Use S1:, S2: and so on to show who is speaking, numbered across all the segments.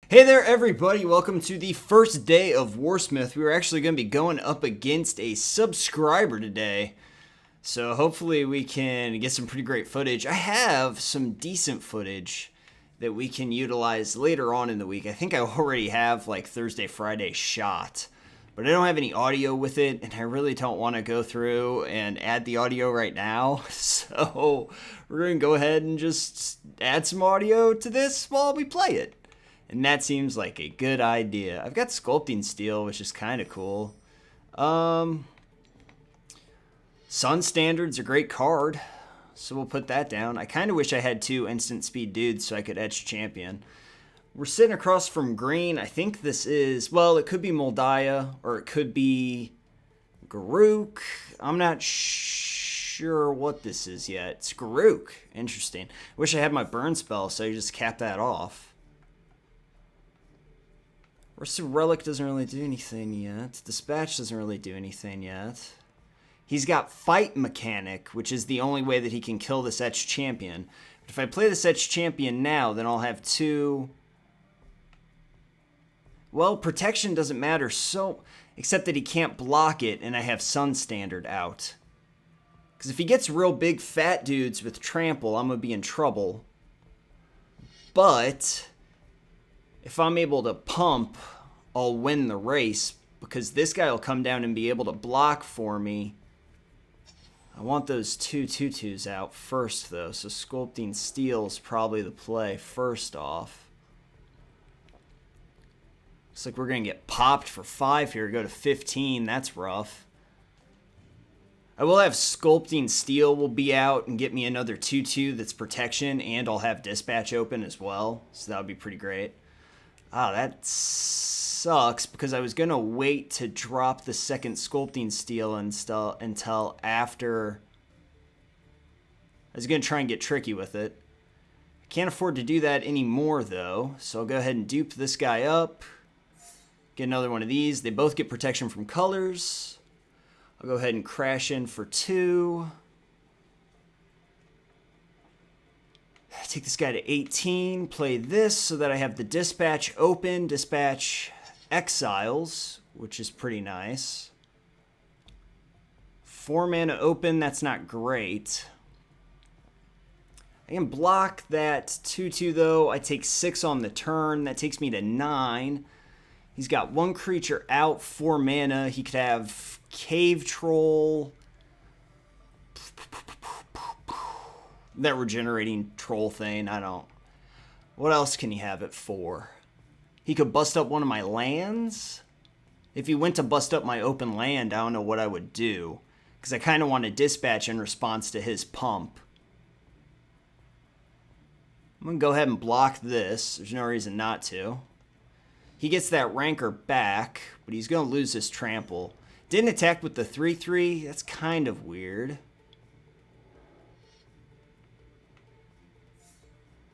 S1: Hey there, everybody. Welcome to the first day of Warsmith. We're actually going to be going up against a subscriber today. So hopefully we can get some pretty great footage. I have some decent footage that we can utilize later on in the week. I think I already have like Thursday, Friday shot. But I don't have any audio with it, and I really don't want to go through and add the audio right now. So we're going to go ahead and just add some audio to this while we play it. And that seems like a good idea. I've got Sculpting Steel, which is kind of cool. Sun Standard's a great card, so we'll put that down. I kind of wish I had two instant speed dudes so I could edge champion. We're sitting across from green. I think this is, well, it could be Moldiah or it could be Garuk. I'm not sure what this is yet. It's Garuk. Interesting. Wish I had my burn spell so I just cap that off. Rusted Relic doesn't really do anything yet. Dispatch doesn't really do anything yet. He's got Fight Mechanic, which is the only way that he can kill this Etched Champion. But if I play this Etched Champion now, then I'll have two... Well, Protection doesn't matter so... Except that he can't block it, and I have Sun Standard out. Because if he gets real big fat dudes with Trample, I'm going to be in trouble. But... if I'm able to pump, I'll win the race because this guy will come down and be able to block for me. I want those two 2/2s out first, though, so Sculpting Steel is probably the play first off. Looks like we're going to get popped for 5 here, go to 15. That's rough. I will have Sculpting Steel will be out and get me another 2/2 that's protection, and I'll have Dispatch open as well, so that would be pretty great. Ah, that sucks because I was going to wait to drop the second Sculpting Steel until after. I was going to try and get tricky with it. I can't afford to do that anymore, though, so I'll go ahead and dupe this guy up. Get another one of these. They both get protection from colors. I'll go ahead and crash in for 2. Take this guy to 18, play this so that I have the Dispatch open, Dispatch Exiles, which is pretty nice. 4 mana open, that's not great. I can block that 2/2 though. I take 6 on the turn, that takes me to 9. He's got 1 creature out, 4 mana. He could have Cave Troll. That regenerating troll thing, I don't... What else can he have it for? He could bust up one of my lands? If he went to bust up my open land, I don't know what I would do. Because I kind of want to dispatch in response to his pump. I'm going to go ahead and block this. There's no reason not to. He gets that Rancor back, but he's going to lose his trample. Didn't attack with the 3/3. That's kind of weird.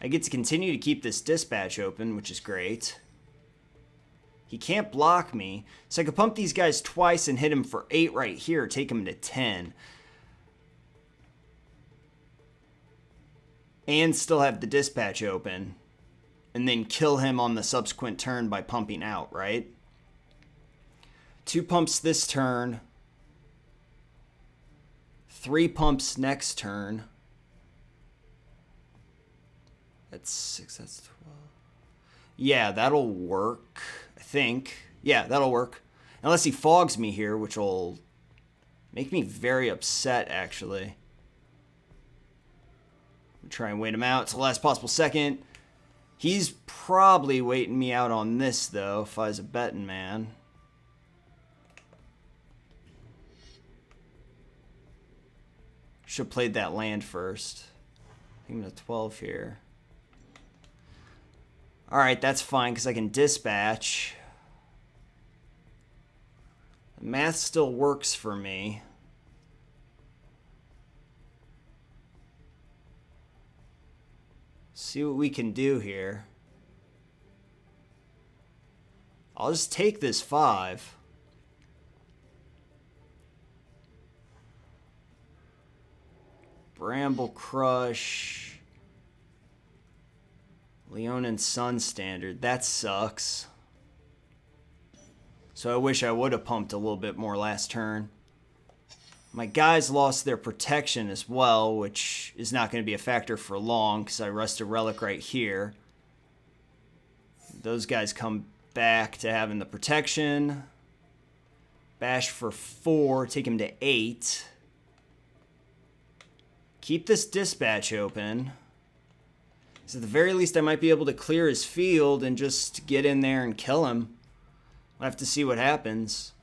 S1: I get to continue to keep this Dispatch open, which is great. He can't block me, so I could pump these guys twice and hit him for 8 right here, take him to 10. And still have the Dispatch open. And then kill him on the subsequent turn by pumping out, right? 2 pumps this turn. 3 pumps next turn. That's 6, that's 12. Yeah, that'll work, I think. Yeah, that'll work. Unless he fogs me here, which will make me very upset, actually. I'll try and wait him out to the last possible second. He's probably waiting me out on this, though, if I was a betting man. Should have played that land first. I think I'm at 12 here. Alright, that's fine because I can dispatch. The math still works for me. See what we can do here. I'll just take this 5. Bramble Crush. Leonin Sun standard. That sucks. So I wish I would have pumped a little bit more last turn. My guys lost their protection as well, which is not going to be a factor for long because I rest a relic right here. Those guys come back to having the protection. Bash for 4, take him to 8. Keep this dispatch open. So at the very least I might be able to clear his field and just get in there and kill him. I'll have to see what happens.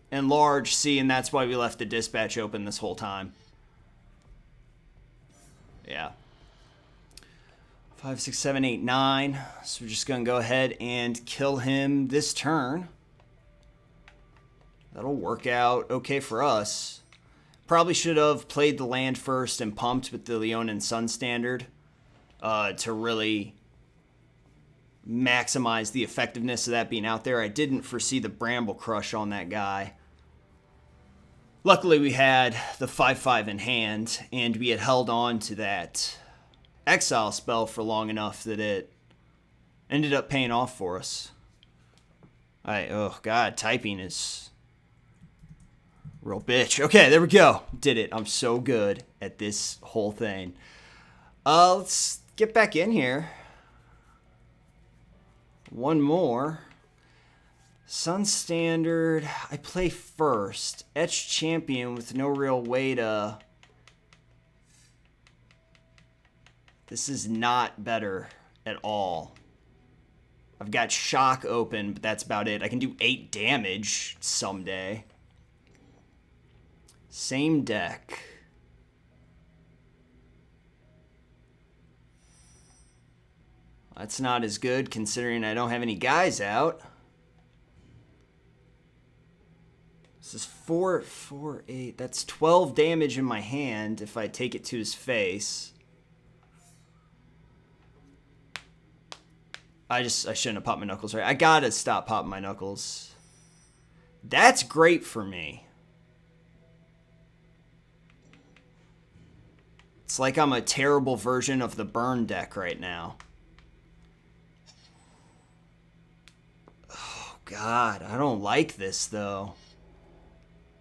S1: And large, see, and that's why we left the dispatch open this whole time. Yeah. 5, 6, 7, 8, 9. So we're just going to go ahead and kill him this turn. That'll work out okay for us. Probably should have played the land first and pumped with the Leonin Sun standard to really maximize the effectiveness of that being out there. I didn't foresee the Bramble Crush on that guy. Luckily, we had the 5/5 in hand, and we had held on to that exile spell for long enough that it ended up paying off for us. Oh god, typing is real bitch. Okay, there we go. Did it. I'm so good at this whole thing. Let's get back in here. One more. Sun Standard. I play first. Etched Champion with no real way to... This is not better at all. I've got Shock open, but that's about it. I can do 8 damage someday. Same deck. That's not as good considering I don't have any guys out. This is 4, 4, 8. That's 12 damage in my hand if I take it to his face. I shouldn't have popped my knuckles, right? I gotta stop popping my knuckles. That's great for me. It's like I'm a terrible version of the burn deck right now. Oh, God. I don't like this, though.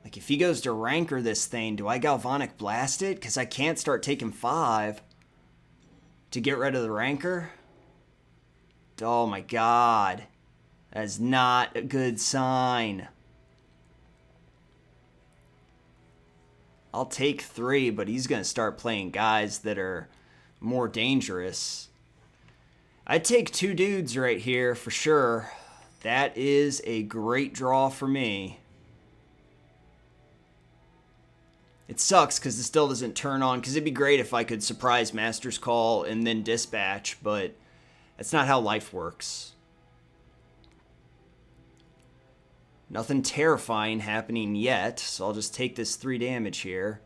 S1: Like, if he goes to Rancor this thing, do I Galvanic Blast it? Because I can't start taking 5 to get rid of the Rancor. Oh, my God. That is not a good sign. I'll take 3, but he's going to start playing guys that are more dangerous. I'd take 2 dudes right here for sure. That is a great draw for me. It sucks because it still doesn't turn on, because it'd be great if I could surprise Master's Call and then dispatch, but that's not how life works. Nothing terrifying happening yet, so I'll just take this 3 damage here.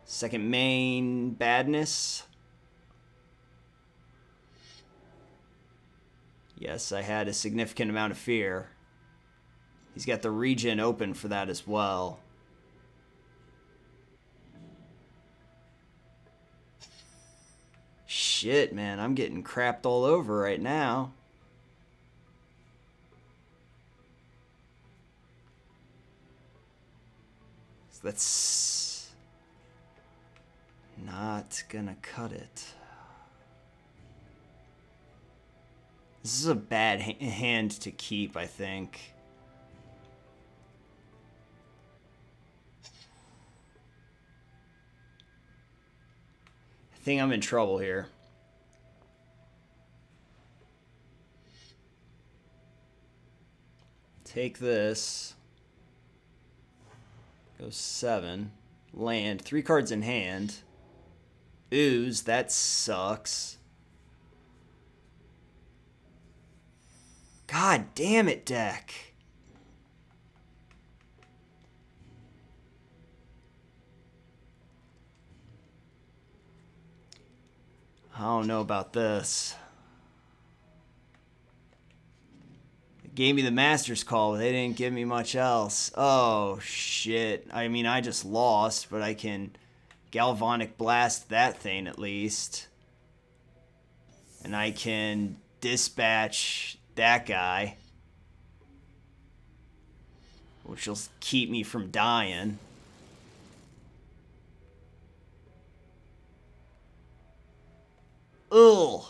S1: Second main badness. Yes, I had a significant amount of fear. He's got the regen open for that as well. Shit, man, I'm getting crapped all over right now. So that's not gonna cut it. This is a bad hand to keep, I think. I think I'm in trouble here. Take this. Go 7. Land. 3 cards in hand. Ooze, that sucks. God damn it, deck. I don't know about this. They gave me the Master's Call, but they didn't give me much else. Oh, shit. I mean, I just lost, but I can Galvanic Blast that thing at least. And I can dispatch that guy, which will keep me from dying. Ugh.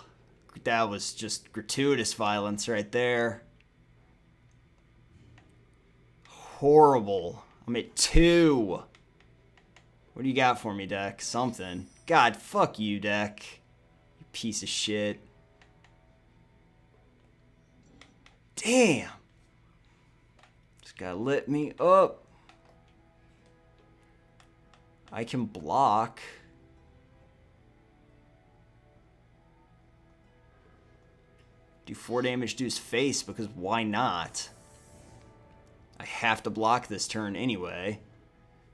S1: That was just gratuitous violence right there. Horrible. I'm at 2. What do you got for me, deck? Something. God, fuck you, deck. You piece of shit. Damn. Just gotta lit me up. I can block. Do 4 damage to his face, because why not? I have to block this turn anyway.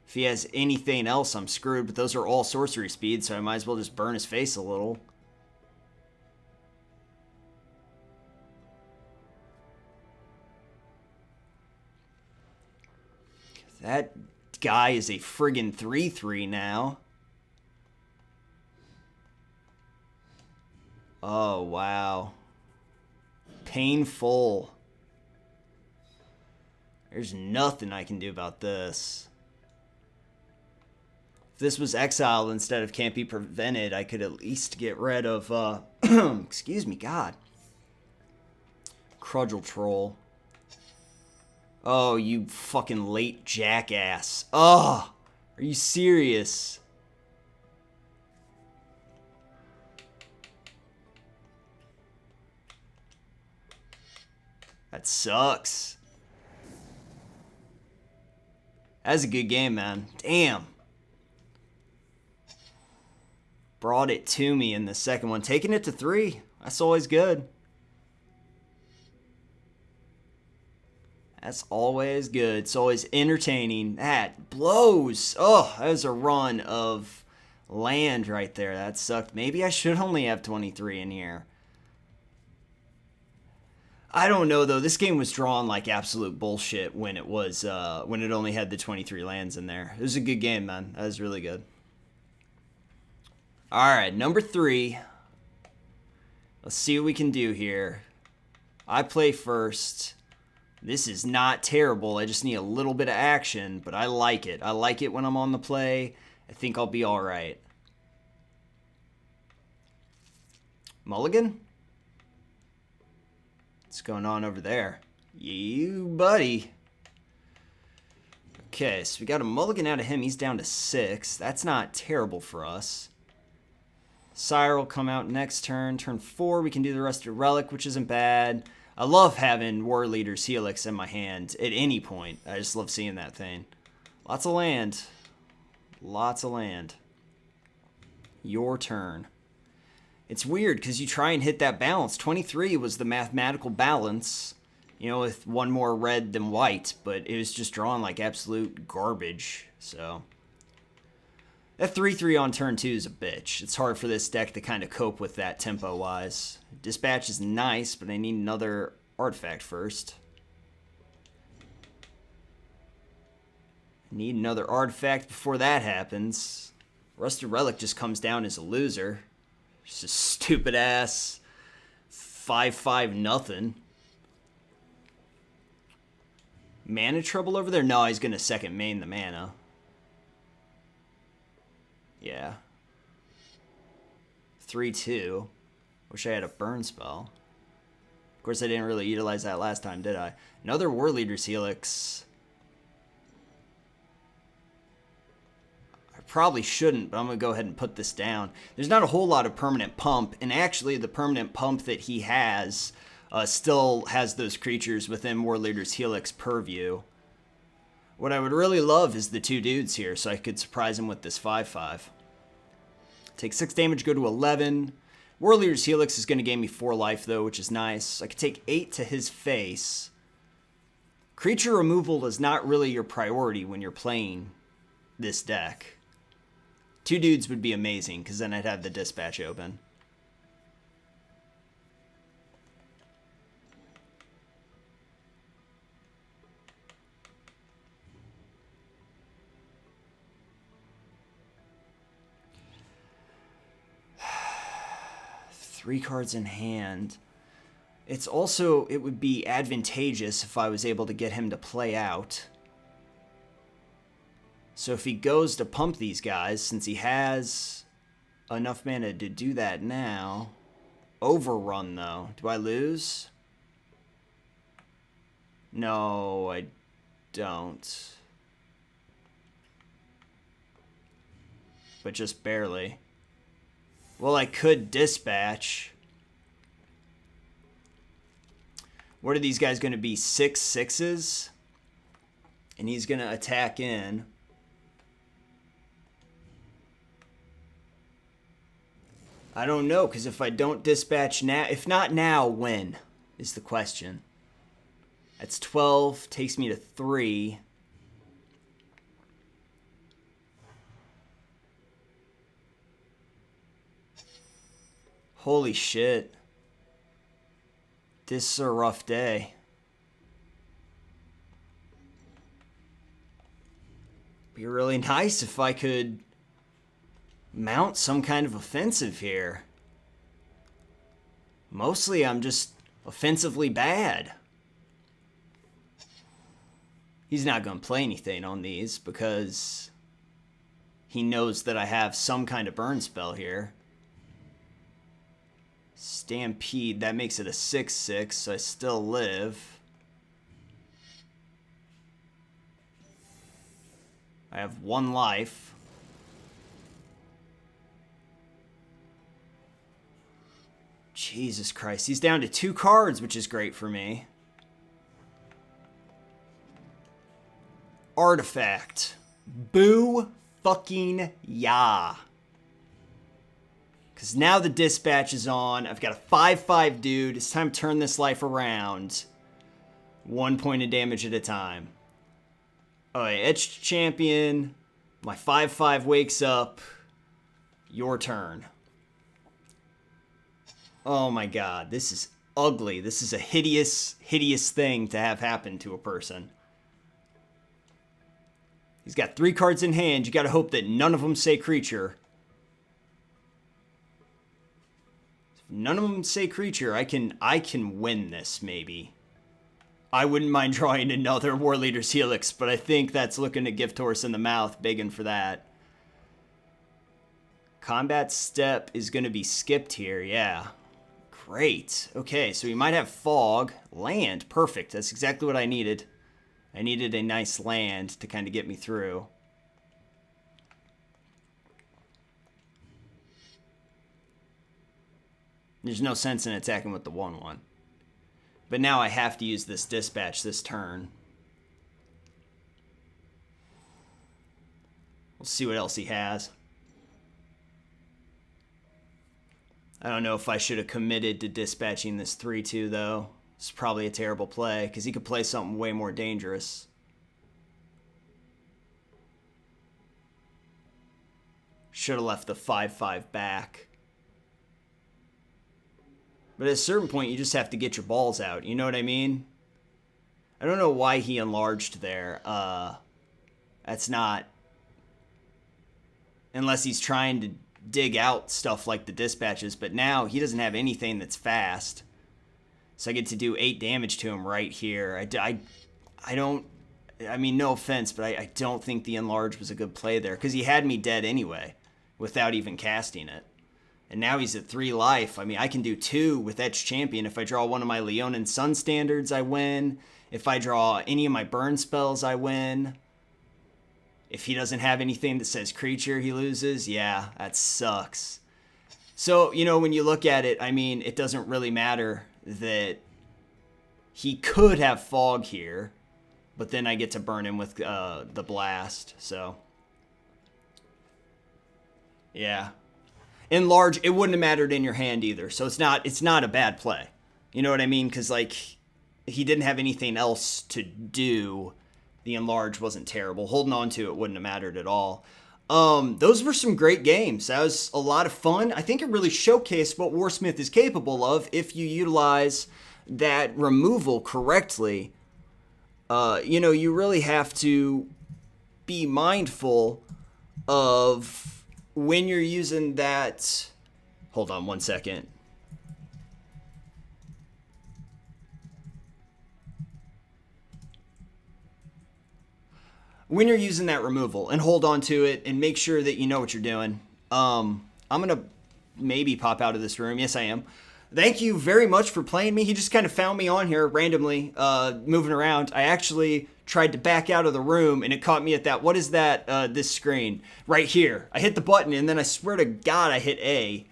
S1: If he has anything else, I'm screwed, but those are all sorcery speed, so I might as well just burn his face a little. That guy is a friggin' 3/3 now. Oh, wow. Painful. There's nothing I can do about this. If this was exiled instead of can't be prevented, I could at least get rid of, excuse me, God. Crudgel Troll. Oh, you fucking late jackass. Oh, are you serious? That sucks. That's a good game, man. Damn. Brought it to me in the second one. Taking it to 3. That's always good. That's always good. It's always entertaining. That blows. Oh, that was a run of land right there. That sucked. Maybe I should only have 23 in here. I don't know, though. This game was drawn like absolute bullshit when it was when it only had the 23 lands in there. It was a good game, man. That was really good. All right, number 3. Let's see what we can do here. I play first. This is not terrible. I just need a little bit of action, but I like it. I like it when I'm on the play. I think I'll be all right. Mulligan? What's going on over there? You, buddy. Okay, so we got a mulligan out of him. He's down to 6. That's not terrible for us. Sire will come out next turn. Turn 4, we can do the Rusted Relic, which isn't bad. I love having War Leader's Helix in my hand at any point. I just love seeing that thing. Lots of land. Lots of land. Your turn. It's weird because you try and hit that balance. 23 was the mathematical balance, you know, with one more red than white, but it was just drawn like absolute garbage. So that 3/3 on turn 2 is a bitch. It's hard for this deck to kind of cope with that tempo-wise. Dispatch is nice, but I need another artifact first. Need another artifact before that happens. Rusted Relic just comes down as a loser. Just a stupid-ass 5/5 nothing. Mana trouble over there? No, he's going to second main the mana. Yeah. 3/2. Wish I had a burn spell. Of course, I didn't really utilize that last time, did I? Another War Leader's Helix. I probably shouldn't, but I'm going to go ahead and put this down. There's not a whole lot of permanent pump, and actually the permanent pump that he has still has those creatures within War Leader's Helix purview. What I would really love is the 2 dudes here, so I could surprise him with this 5/5. Take 6 damage, go to 11. War Leader's Helix is going to gain me 4 life, though, which is nice. I could take 8 to his face. Creature removal is not really your priority when you're playing this deck. 2 dudes would be amazing, because then I'd have the dispatch open. 3 cards in hand. It's also, it would be advantageous if I was able to get him to play out. So if he goes to pump these guys, since he has enough mana to do that now. Overrun, though. Do I lose? No, I don't. But just barely. Well, I could dispatch. What are these guys going to be? 6/6s? And he's going to attack in. I don't know, because if I don't dispatch now... If not now, when? Is the question. That's 12. Takes me to 3. Holy shit. This is a rough day. Be really nice if I could mount some kind of offensive here. Mostly I'm just offensively bad. He's not going to play anything on these because he knows that I have some kind of burn spell here. Stampede, that makes it a 6/6, so I still live. I have 1 life. Jesus Christ, he's down to 2 cards, which is great for me. Artifact. Boo fucking yeah. Because now the dispatch is on. I've got a 5/5 dude. It's time to turn this life around. 1 point of damage at a time. Alright, Etched Champion. My 5/5 wakes up. Your turn. Oh my god, this is ugly. This is a hideous, hideous thing to have happen to a person. He's got 3 cards in hand. You gotta hope that none of them say creature. None of them say creature. I can win this, maybe. I wouldn't mind drawing another War Leader's Helix, but I think that's looking a gift horse in the mouth, begging for that. Combat step is going to be skipped here, yeah. Great. Okay, so we might have fog. Land, perfect. That's exactly what I needed. I needed a nice land to kind of get me through. There's no sense in attacking with the 1/1. But now I have to use this dispatch this turn. We'll see what else he has. I don't know if I should have committed to dispatching this 3/2, though. It's probably a terrible play, because he could play something way more dangerous. Should have left the 5/5 back. But at a certain point, you just have to get your balls out. You know what I mean? I don't know why he enlarged there. That's not... Unless he's trying to dig out stuff like the dispatches. But now, he doesn't have anything that's fast. So I get to do 8 damage to him right here. I don't... I mean, no offense, but I don't think the enlarge was a good play there. Because he had me dead anyway. Without even casting it. And now he's at 3 life. I mean, I can do 2 with Etched Champion. If I draw one of my Leonin Sun Standards, I win. If I draw any of my burn spells, I win. If he doesn't have anything that says creature, he loses. Yeah, that sucks. So, you know, when you look at it, I mean, it doesn't really matter that he could have fog here. But then I get to burn him with the blast. So, yeah. Enlarge, it wouldn't have mattered in your hand either. So it's not a bad play. You know what I mean? Because, like, he didn't have anything else to do. The enlarge wasn't terrible. Holding on to it wouldn't have mattered at all. Those were some great games. That was a lot of fun. I think it really showcased what Warsmith is capable of if you utilize that removal correctly. You know, you really have to be mindful of when you're using that. Hold on one second. when you're using that removal, and hold on to it and make sure that you know what you're doing. I'm going to maybe pop out of this room. Yes, I am. Thank you very much for playing me. He just kind of found me on here randomly, moving around. I actually tried to back out of the room, and it caught me at that, what is that, this screen? Right here. I hit the button, and then I swear to God I hit A.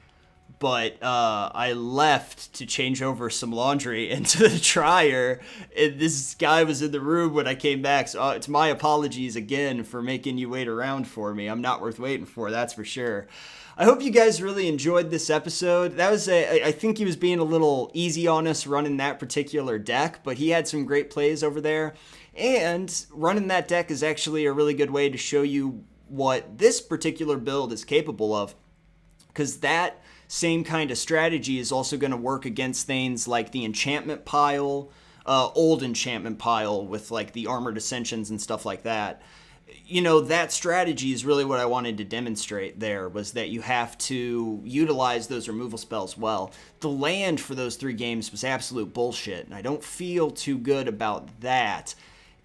S1: But I left to change over some laundry into the dryer, and this guy was in the room when I came back. So it's my apologies again for making you wait around for me. I'm not worth waiting for, that's for sure. I hope you guys really enjoyed this episode. I think he was being a little easy on us running that particular deck, but he had some great plays over there. And running that deck is actually a really good way to show you what this particular build is capable of, because that same kind of strategy is also going to work against things like the enchantment pile, old enchantment pile with like the armored ascensions and stuff like that. You know, that strategy is really what I wanted to demonstrate there, was that you have to utilize those removal spells well. The land for those 3 games was absolute bullshit, and I don't feel too good about that.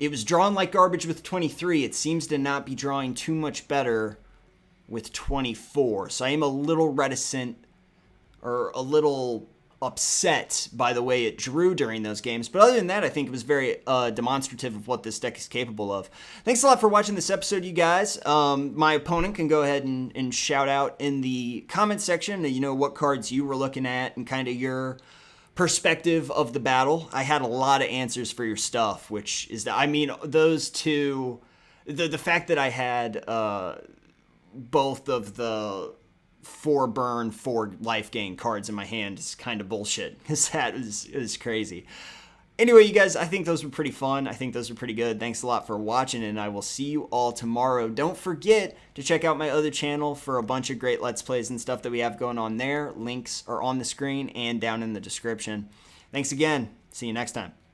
S1: It was drawn like garbage with 23. It seems to not be drawing too much better with 24. So I am a little reticent, or a little upset by the way it drew during those games. But other than that, I think it was very demonstrative of what this deck is capable of. Thanks a lot for watching this episode, you guys. My opponent can go ahead and shout out in the comment section, you know, what cards you were looking at and kind of your perspective of the battle. I had a lot of answers for your stuff, which is that, I mean, those two, the fact that I had both of the 4 burn, 4 life gain cards in my hand is kind of bullshit, because that is crazy. Anyway, you guys, I think those were pretty fun. I think those were pretty good. Thanks a lot for watching, and I will see you all tomorrow. Don't forget to check out my other channel for a bunch of great Let's Plays and stuff that we have going on there. Links are on the screen and down in the description. Thanks again. See you next time.